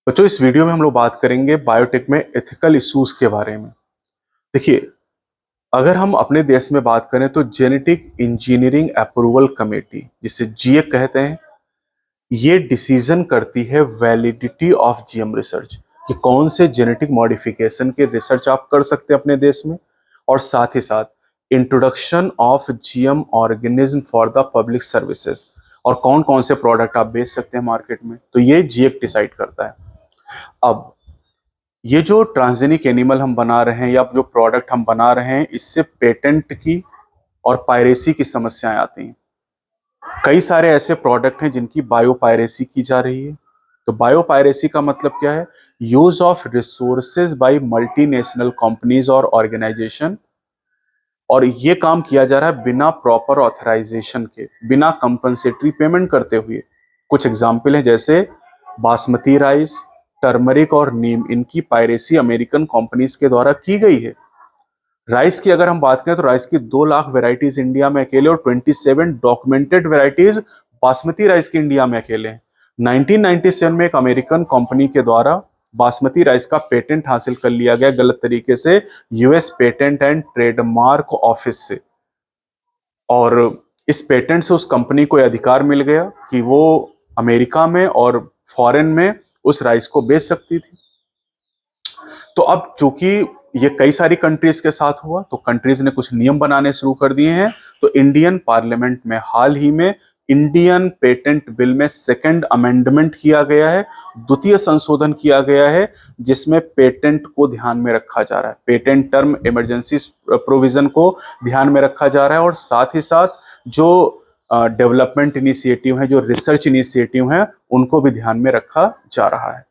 बच्चों, इस वीडियो में हम लोग बात करेंगे बायोटेक में एथिकल इश्यूज के बारे में। देखिए, अगर हम अपने देश में बात करें तो जेनेटिक इंजीनियरिंग अप्रूवल कमेटी, जिसे जीएक कहते हैं, ये डिसीजन करती है वैलिडिटी ऑफ जीएम रिसर्च कि कौन से जेनेटिक मॉडिफिकेशन के रिसर्च आप कर सकते हैं अपने देश में, और साथ ही साथ introduction of GM organism for the public services, और कौन कौन से प्रोडक्ट आप बेच सकते हैं मार्केट में। तो ये जीएक डिसाइड करता है। अब ये जो ट्रांसजेनिक एनिमल हम बना रहे हैं या जो प्रोडक्ट हम बना रहे हैं, इससे पेटेंट की और पायरेसी की समस्याएं आती हैं। कई सारे ऐसे प्रोडक्ट हैं जिनकी बायोपायरेसी की जा रही है। तो बायोपायरेसी का मतलब क्या है? Use of resources by multinational companies और ऑर्गेनाइजेशन, और ये काम किया जा रहा है बिना प्रॉपर ऑथराइजेशन के, बिना कंपनसेटरी पेमेंट करते हुए। कुछ एग्जाम्पल है, जैसे बासमती राइस, टर्मरिक और नीम, इनकी पायरेसी अमेरिकन कंपनीज के द्वारा की गई है। राइस की अगर हम बात करें तो राइस की 2 लाख वेराइटीज इंडिया में अकेले और 27 डॉक्यूमेंटेड वेराइटीज बासमती राइस की इंडिया में अकेले हैं। 1997 में एक अमेरिकन कंपनी के द्वारा बासमती राइस का पेटेंट हासिल कर लिया गया गलत तरीके से US patent and trademark office से, और इस पेटेंट से उस कंपनी को अधिकार मिल गया कि वो अमेरिका में और फॉरेन में उस राइस को बेच सकती थी। तो अब चूंकि ये कई सारी कंट्रीज के साथ हुआ, तो कंट्रीज ने कुछ नियम बनाने शुरू कर दिए हैं। तो इंडियन पार्लियामेंट में हाल ही में इंडियन पेटेंट बिल में सेकंड अमेंडमेंट किया गया है, द्वितीय संशोधन किया गया है, जिसमें पेटेंट को ध्यान में रखा जा रहा है, पेटेंट टर्म इमरजेंसी प्रोविजन को ध्यान में रखा जा रहा है, और साथ ही साथ जो डेवलपमेंट इनिशिएटिव है, जो रिसर्च इनिशिएटिव है, उनको भी ध्यान में रखा जा रहा है।